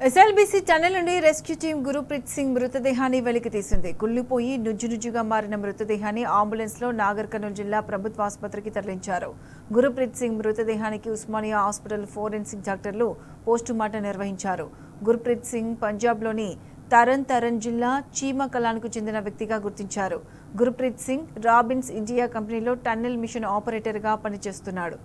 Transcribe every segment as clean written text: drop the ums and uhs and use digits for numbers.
SLBC tunnel నుండి rescue team Gurpreet Singh మృతదేహాన్ని వెలికి తీసింది. కుళ్లిపోయి నుజ్జునుజ్జుగా మారిన మృతదేహాన్ని అంబులెన్స్ లో నాగర్ కర్నూలు జిల్లా ప్రభుత్వ ఆసుపత్రికి తరలించారు. గురుప్రీత్ సింగ్ మృతదేహానికి ఉస్మానియా హాస్పిటల్ ఫోరెన్సిక్ డాక్టర్లు పోస్టుమార్టం నిర్వహించారు. గురుప్రీత్ సింగ్ పంజాబ్ లోని తరణ్ జిల్లా చీమకలాన్కు చెందిన వ్యక్తిగా గుర్తించారు. గురుప్రీత్ సింగ్ రాబిన్స్ ఇండియా కంపెనీలో టన్నెల్ మిషన్ ఆపరేటర్ గా పనిచేస్తున్నాడు.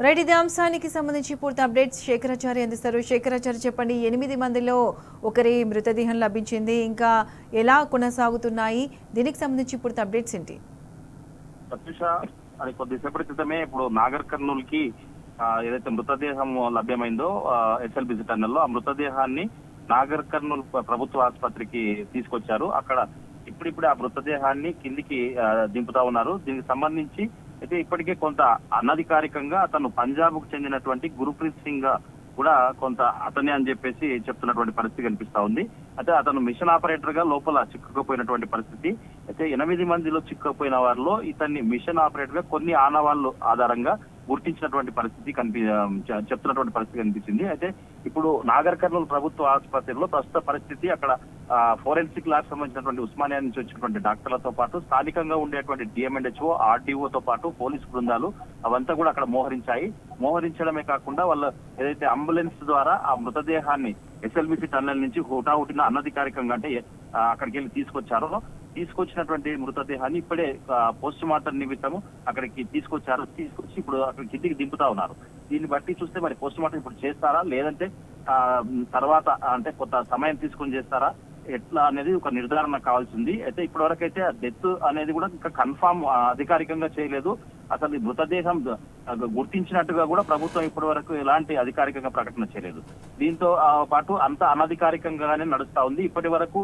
రైట్, ఇదే అంశానికి సంబంధించి పూర్తి అప్డేట్స్ శేఖరాచారి అందిస్తారు. శేఖరాచారి, చెప్పండి, 8 మందిలో ఒకరి మృతదేహం లభించింది, ఇంకా ఎలా కొనసాగుతున్నాయి, దీనికి సంబంధించి పూర్తి అప్డేట్స్ ఏంటి? అది కొద్దిసేపటి క్రితమే ఇప్పుడు నాగర్ కర్నూలుకి ఏదైతే మృతదేహం లభ్యమైందో ఎస్ఎల్బీసీ టన్నెల్లో, ఆ మృతదేహాన్ని నాగర్ కర్నూలు ప్రభుత్వ ఆసుపత్రికి తీసుకొచ్చారు. అక్కడ ఇప్పుడిప్పుడే ఆ మృతదేహాన్ని కిందికి దింపుతా ఉన్నారు. దీనికి సంబంధించి అయితే ఇప్పటికే కొంత అనధికారికంగా అతను పంజాబ్ కు చెందినటువంటి గురుప్రీత్ సింగ్ కూడా కొంత అతనే అని చెప్పేసి చెప్తున్నటువంటి పరిస్థితి కనిపిస్తా ఉంది. అయితే అతను మిషన్ ఆపరేటర్ గా లోపల చిక్కుకుపోయినటువంటి పరిస్థితి. అయితే 8 మందిలో చిక్కుకుపోయిన వారిలో ఇతన్ని మిషన్ ఆపరేటర్ గా కొన్ని ఆనవాళ్లు ఆధారంగా గుర్తించినటువంటి పరిస్థితి చెప్తున్నటువంటి పరిస్థితి కనిపించింది. అయితే ఇప్పుడు నాగర్ కర్నూలు ప్రభుత్వ ఆసుపత్రిలో ప్రస్తుత పరిస్థితి అక్కడ ఫోరెన్సిక్ ల్యాబ్ సంబంధించినటువంటి ఉస్మానియా నుంచి వచ్చినటువంటి డాక్టర్లతో పాటు స్థానికంగా ఉండేటువంటి డిఎంఎండ్హెచ్ఓ, ఆర్డీఓతో పాటు పోలీసు బృందాలు అవంతా కూడా అక్కడ మోహరించడమే కాకుండా వాళ్ళు ఏదైతే అంబులెన్స్ ద్వారా ఆ మృతదేహాన్ని ఎస్ఎల్బీసీ టన్నెల్ నుంచి హుటాహుటిన అనధికారికంగా అంటే అక్కడికి వెళ్ళి తీసుకొచ్చినటువంటి మృతదేహాన్ని ఇప్పుడే పోస్ట్ మార్టం నిమిత్తము అక్కడికి తీసుకొచ్చి ఇప్పుడు అక్కడ కిందికి దింపుతా ఉన్నారు. దీన్ని బట్టి చూస్తే మరి పోస్ట్ మార్టం ఇప్పుడు చేస్తారా, లేదంటే తర్వాత అంటే కొంత సమయం తీసుకొని చేస్తారా, ఎట్లా అనేది ఒక నిర్ధారణ కావాల్సింది. అయితే ఇప్పటి వరకు అయితే డెత్ అనేది కూడా ఇంకా కన్ఫామ్ అధికారికంగా చేయలేదు. అసలు ఈ మృతదేహం గుర్తించినట్టుగా కూడా ప్రభుత్వం ఇప్పటి వరకు ఎలాంటి అధికారికంగా ప్రకటన చేయలేదు. దీంతో పాటు అంత అనధికారికంగానే నడుస్తా ఉంది. ఇప్పటి వరకు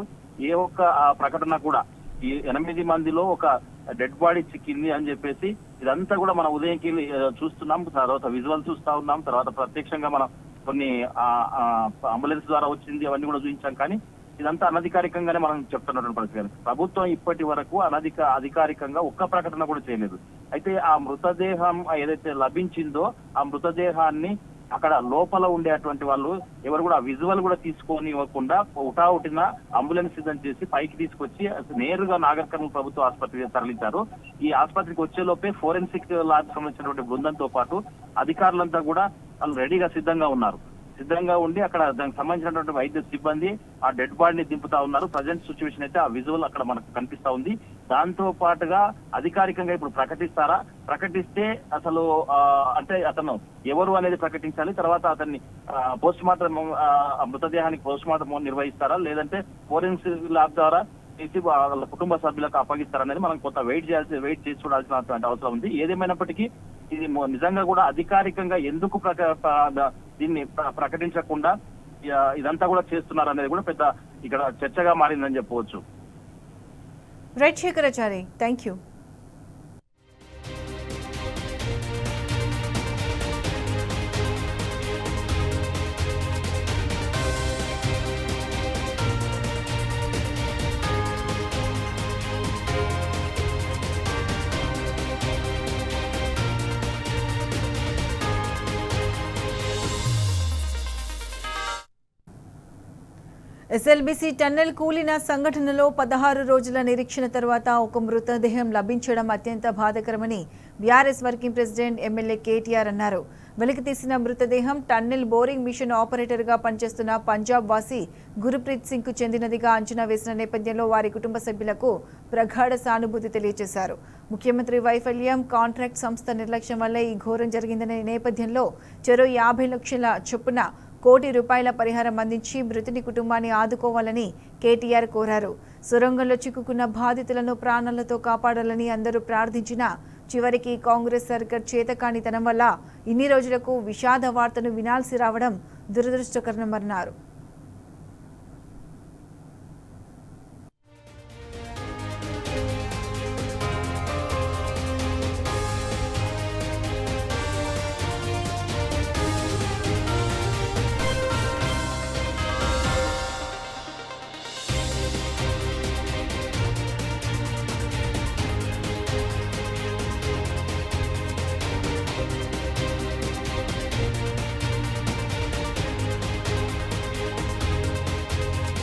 ఏ ఒక్క ప్రకటన కూడా ఈ 8 మందిలో ఒక డెడ్ బాడీ చిక్కింది అని చెప్పేసి ఇదంతా కూడా మనం ఉదయంకి చూస్తున్నాం, తర్వాత విజువల్ చూస్తా ఉన్నాం, తర్వాత ప్రత్యక్షంగా మనం కొన్ని అంబులెన్స్ ద్వారా వచ్చింది అవన్నీ కూడా చూపించాం. కానీ ఇదంతా అనధికారికంగానే మనం చెప్తున్నటువంటి పరిస్థితి. ప్రభుత్వం ఇప్పటి వరకు అధికారికంగా ఒక్క ప్రకటన కూడా చేయలేదు. అయితే ఆ మృతదేహం ఏదైతే లభించిందో ఆ మృతదేహాన్ని అక్కడ లోపల ఉండేటువంటి వాళ్ళు ఎవరు కూడా విజువల్ కూడా తీసుకొని ఇవ్వకుండా ఉటావుటిన అంబులెన్స్ సిద్ధం చేసి పైకి తీసుకొచ్చి నేరుగా నాగర్ కర్నూలు ప్రభుత్వ ఆసుపత్రికి తరలించారు. ఈ ఆసుపత్రికి వచ్చే లోపే ఫోరెన్సిక్ ల్యాబ్ సంబంధించినటువంటి బృందంతో పాటు అధికారులంతా కూడా వాళ్ళు రెడీగా సిద్ధంగా ఉండి అక్కడ దానికి సంబంధించినటువంటి వైద్య సిబ్బంది ఆ డెడ్ బాడీని దింపుతా ఉన్నారు. ప్రజెంట్ సిచ్యువేషన్ అయితే ఆ విజువల్ అక్కడ మనకు కనిపిస్తా ఉంది. దాంతో పాటుగా అధికారికంగా ఇప్పుడు ప్రకటిస్తే అసలు అంటే అతను ఎవరు అనేది ప్రకటించాలి. తర్వాత అతన్ని పోస్ట్ మార్టం మృతదేహానికి పోస్ట్ మార్టం నిర్వహిస్తారా, లేదంటే ఫోరెన్సిక్ ల్యాబ్ ద్వారా తీసి వాళ్ళ కుటుంబ సభ్యులకు అప్పగిస్తారనేది మనం కొంత వెయిట్ చేసి చూడాల్సినటువంటి అవసరం ఉంది. ఏదేమైనప్పటికీ ఇది నిజంగా కూడా అధికారికంగా ఎందుకు దీన్ని ప్రకటించకుండా ఇదంతా కూడా చేస్తున్నారు అనేది కూడా పెద్ద ఇక్కడ చర్చగా మారిందని చెప్పవచ్చు. Right Shekarachari, thank you. SLBC tunnel కూలిన సంఘటనలో 16 రోజుల నిరీక్షణ తర్వాత ఒక మృతదేహం లభించడం అత్యంత బాధాకరమని BRS working president MLA KTR అన్నారు. వెలికితీసిన మృతదేహం టన్నెల్ బోరింగ్ మిషన్ ఆపరేటర్గా పనిచేస్తున్న పంజాబ్ వాసి గురుప్రీత్ సింగ్ కు చెందినదిగా అంచనా వేసిన నేపథ్యంలో వారి కుటుంబ సభ్యులకు ప్రగాఢ సానుభూతి తెలియజేశారు. ముఖ్యమంత్రి వైఫల్యం, కాంట్రాక్ట్ సంస్థ నిర్లక్ష్యం వల్ల ఈ ఘోరం జరిగిందనే నేపథ్యంలో చెరో 50 లక్షల చొప్పున ₹1 కోటి పరిహారం అందించి మృతుని కుటుంబాన్ని ఆదుకోవాలని కేటీఆర్ కోరారు. సొరంగంలో చిక్కుకున్న బాధితులను ప్రాణాలతో కాపాడాలని అందరూ ప్రార్థించినా చివరికి కాంగ్రెస్ సర్కార్ చేతకానితనం వల్ల ఇన్ని రోజులకు విషాద వార్తను వినాల్సి రావడం దురదృష్టకరమన్నారు.